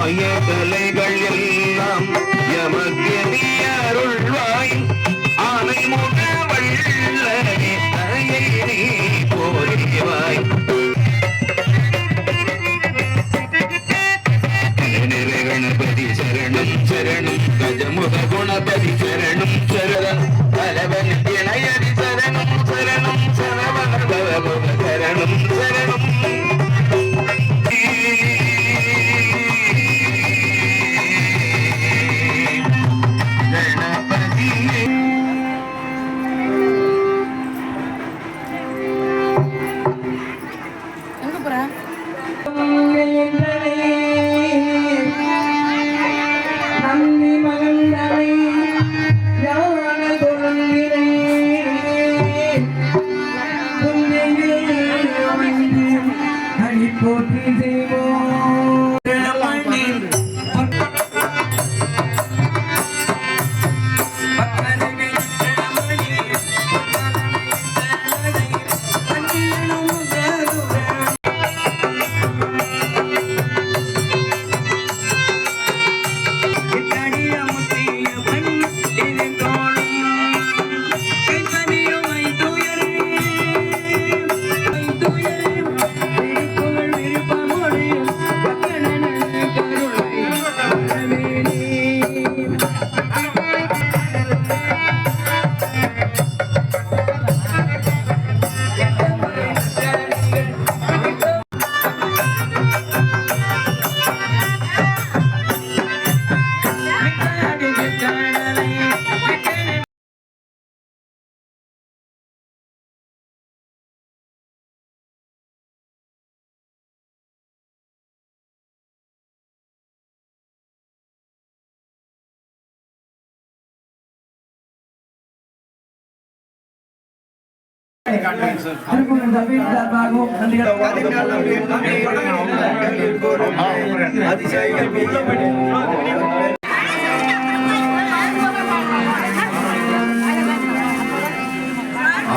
மாயக்கலைகள் எல்லாம் எமக்கு நீ அருள்வாய் ஆனை முக வள்ளலே தயை நீ போரிவாய் கணபதி சரணம் சரணம் கஜமுக குணபதி சரணம் சரணம் பலவன் இணையடி சரணம் சரணம் சரவண பவமுக சரணம் சரணம்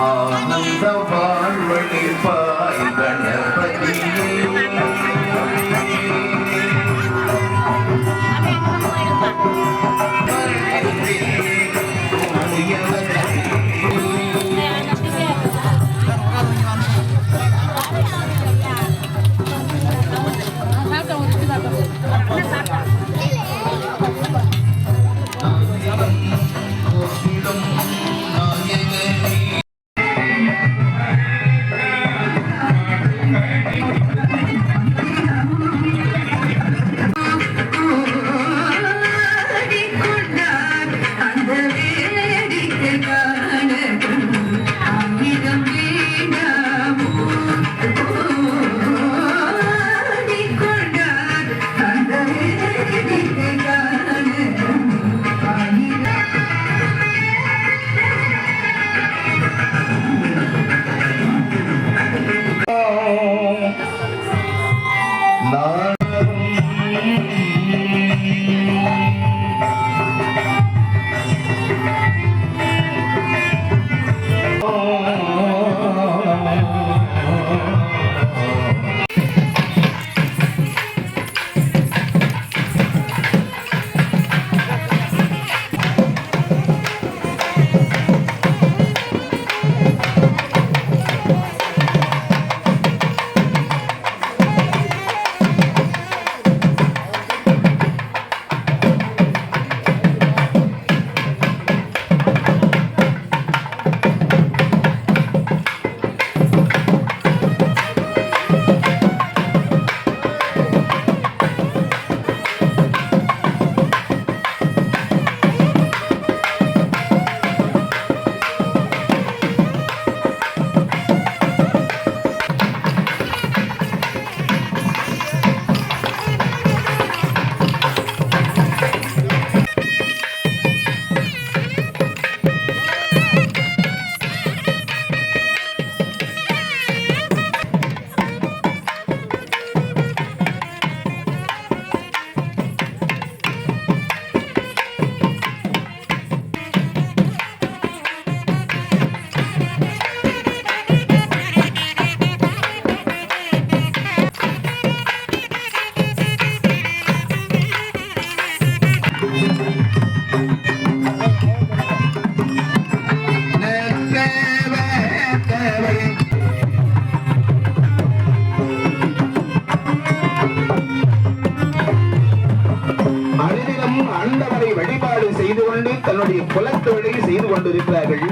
ஆனந்த வாழ்வழி பாய் கணபதி தன்னுடைய குலத்தொழிலை செய்து கொண்டிருக்கிறார்கள்.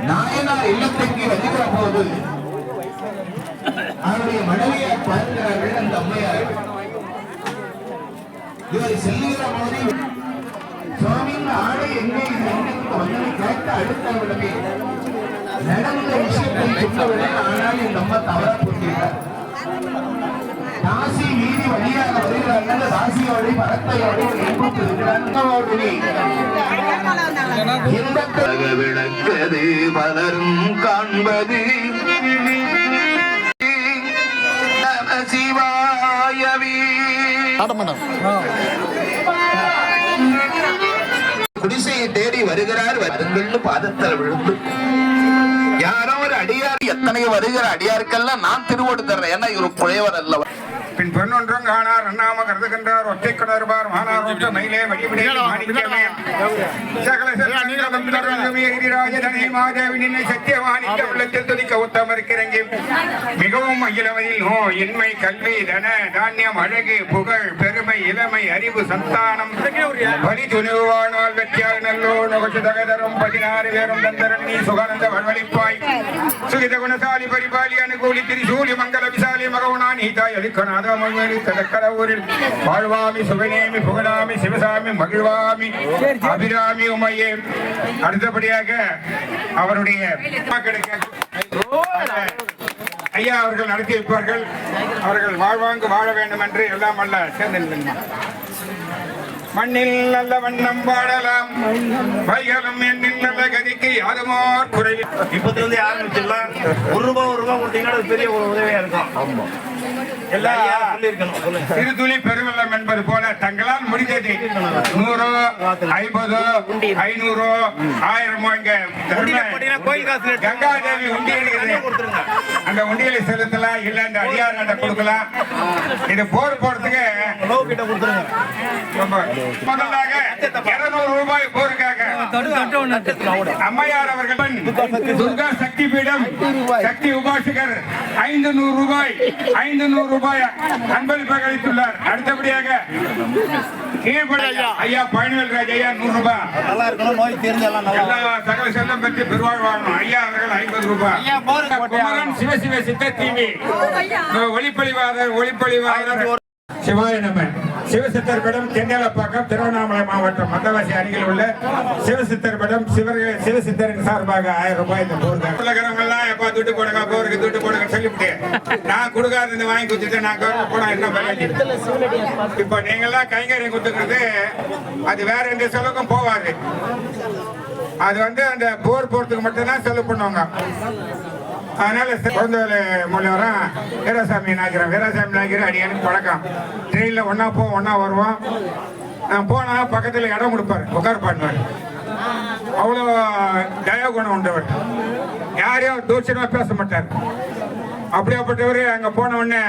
நாயனார் இல்லத்திற்கு வருகிற போது அவருடைய மனைவியார் பார்க்கிறார்கள். அந்த அம்மையார் இவர் செல்லுகிற போது சுவாமியின் ஆடை எங்கே வந்து கேட்ட அடுத்த உடனே நடந்த விஷயத்தை சொன்னவில்லை. ஆனால் இந்த அம்மா தவறா போட்டிருக்கார். ராசி வீதி வழியாக வருகிறார்கள். ராசியோடு பரத்தையோடு விளக்கது பலரும் காண்பது சிவாயவே. குடிசையை தேடி வருகிறார். வருங்கள்னு பாதத்தில் விழுந்து யாரோ ஒரு அடியார் எத்தனை வருகிற அடியாருக்கெல்லாம் நான் திருவோடு தர்றேன். ஏன்னா இவர் புழையவர் அல்லவர். பின் பெண்ணொன்றும் காணார் அண்ணாம கருதுகின்றார் ஒற்றை கடற்பார் மானார் ஒற்ற மயிலே வடிவிடே மாணிக்கமே சகல சத்தியவானிக்க உள்ளத்தில் துதிக்க உத்தமருக்கிறங்கி மிகவும் அகிலவதில் நோ இன்மை கல்வி தன தானியம் அழகு புகழ் பெருமை இளமை அறிவு சந்தானம் வலி துணிவு வாழ்நாள் வெற்றியாக நல்லோ நொகச்சு தகதரும் 16 பேரும் தந்தரன் நீ சுகானந்த வல்வழிப்பாய் சுகித குணசாலி பரிபாலி அனுகூலி திரிசூலி மங்கள விசாலி மகவுனா நீதாய் அளிக்கணா கடவுரில் வாழ்வாமி சுகநேமி புகழாமி சிவசாமி மகிழ்வாமி அபிராமி உமையே. அடுத்தபடியாக அவருடைய ஐயா அவர்கள் நடத்தி வைப்பார்கள். அவர்கள் வாழ்வாங்கு வாழ வேண்டும் என்று எல்லாம் அல்ல சேர்ந்து மண்ணில் நல்ல வண்ணம் வாழலாம் வைகளும் எண்ணில் நல்ல கதிக்கு யாதமோர் குறைவில் இப்பத்திலிருந்து ஆரம்பிச்சிடலாம். ஒரு ரூபாய் கொடுத்தீங்கன்னா அது பெரிய ஒரு உதவியா இருக்கும். ஆமா, எல்லாம் சொல்லியிருக்கணும். சிறு துளி பெருவெள்ளம் என்பது போல தங்களால் முடிந்தது 100, 50, 500, 1000 இங்க கோயில் காசு கங்காதேவி உண்டியல் அந்த உண்டியலை செலுத்தலாம், இல்ல இந்த அடியார்கிட்ட கொடுக்கலாம். இது போர் போறதுக்கு கிட்ட கொடுத்துருங்க. முதலாக 200 ரூபாய் போருக்காக அம்மையார் அவர்கள் துர்கா சக்தி பீடம் சக்தி உபாசகர் 500 ரூபாய் அன்பளிப்பாக அளித்துள்ளார். அடுத்தபடியாக ஐயா பழனிவேல் ராஜ் ஐயா 100 ரூபாய். நல்லா இருக்கணும், நோய் தீர்ந்து எல்லாம் எல்லா சகல செல்லம் பெற்று பெருவாழ் வாழணும். ஐயா அவர்கள் 50 ரூபாய். குமரன் சிவசிவ சித்த டிவி ஒளிப்பொழிவாளர் சிவாய நம. சிவசித்தர் படம் தென்னலப்பாக்கம் திருவண்ணாமலை மாவட்டம் மந்தவாசி அருகில் உள்ள சிவசித்தர் படம் சிவசித்தரின் சார்பாக 1000 ரூபாய் இந்த போர்லாம் எப்பா துட்டு போடுங்க போருக்கு துட்டு போடுங்க சொல்லிவிட்டு நான் கொடுக்காத இந்த வாங்கி கொடுத்துட்டு நான் போனா என்ன பலன். இப்ப நீங்கெல்லாம் கைங்கரியம் கொடுத்துக்கிறது அது வேற எந்த செலவுக்கும் போவாது. அது அந்த போர் போறதுக்கு மட்டும்தான் செலவு பண்ணுவாங்க. அதனால குழந்தை மூலியம் வீராசாமி நாய்க்கிற அடியானுக்கு பழக்கம். ட்ரெயினில் ஒன்னா போவோம், ஒன்னா வருவோம். நான் போனா பக்கத்தில் இடம் கொடுப்பாரு, உட்கார் பண்ணுவார். அவ்வளோ தயவு குணம் உண்டவர். யாரையும் தூச்சமா பேச மாட்டார். அப்படியாப்பட்டவர் அங்க போன உடனே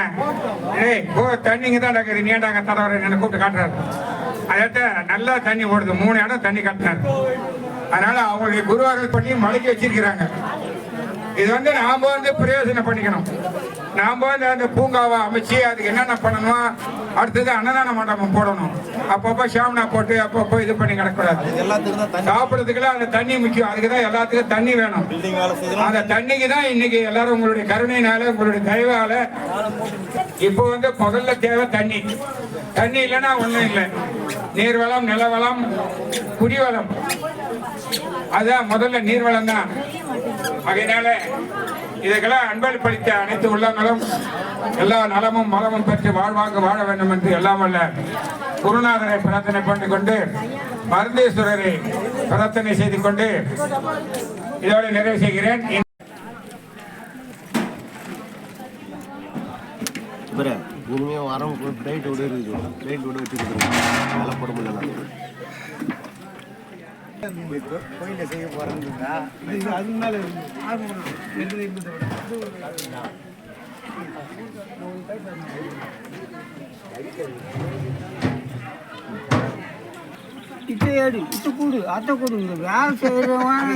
தண்ணிங்க தான் நடக்குது, நீண்டாங்க தடவை என்ன கூப்பிட்டு காட்டுறாரு. அதாவது நல்லா தண்ணி ஓடுது, 3 இடம் தண்ணி கட்டினார். அதனால அவங்களுடைய குருவார்கள் பண்ணி மலைக்கு வச்சிருக்கிறாங்க. இது நாம பிரயோஜனம் பண்ணிக்கணும். நாம அந்த பூங்காவை அமைச்சு அதுக்கு என்னென்ன பண்ணணும், அடுத்தது அன்னதான மண்டபம் போடணும். அப்பப்போ ஷாம்னா போட்டு அப்பப்போ இது பண்ணி கிடக்கூடாது. சாப்பிட்றதுக்குலாம் அந்த தண்ணி முக்கியம். அதுக்குதான் எல்லாத்துக்கும் தண்ணி வேணும். அந்த தண்ணிக்கு தான் இன்னைக்கு எல்லாரும் உங்களுடைய கருணையினால உங்களுடைய தயவால இப்போ முதல்ல தேவை தண்ணி. தண்ணி இல்லைன்னா ஒண்ணும் இல்லை. நீர்வளம், நிலவளம், குடிவளம், அதான் முதல்ல நீர்வளம் தான். அதனால இதுக்கெல்லாம் அன்பளிப்பளித்த அனைத்து உள்ளங்களும் எல்லா நலமும் மலமும் பெற்று வாழ்வாங்க வாழ வேண்டும் என்று எல்லாம் வல்ல குருநாதரை பிரார்த்தனை பண்ணிக் கொண்டு மருந்தேஸ்வரரை பிரார்த்தனை செய்து கொண்டு இதோடு நிறைவு செய்கிறேன். இனிமேல் வர பிளைட் விட இருக்குது, பிளைட் விட வச்சுக்கிட்டு வேலை போட முடியல. கோயில செய்ய போறா அது மேல இட்டு ஏடு இட்டு கூடு அத்தை கூடுங்க வேலை செய்யறவன்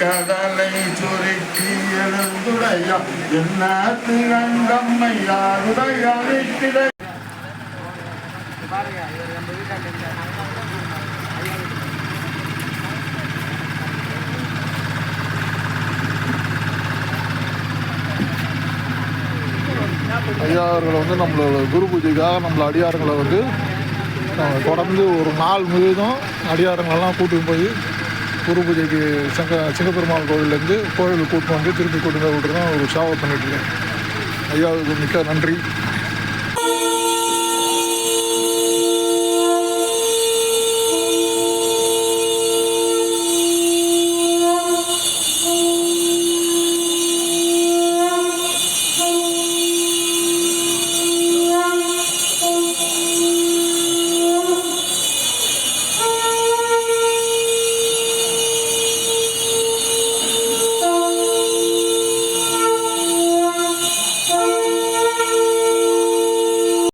கடலை சுருக்கி எழுந்துடைய என்னாத்து அங்கம்மையாருடைய அழைத்திட ஐயா அவர்களை நம்மளோட குரு பூஜைக்காக நம்மள அடியாரங்களை தொடர்ந்து ஒரு நாள் முழுவதும் அடியாரங்களெல்லாம் கூட்டிட்டு போய் குரு பூஜைக்கு சிங்கப்பெருமாள் கோவிலேருந்து கோவிலுக்கு கூட்டு வந்து திருப்பி கூட்டு விட்டுருதான் ஒரு சேவை பண்ணிட்டு இருக்கேன். ஐயாவுக்கு மிக்க நன்றி.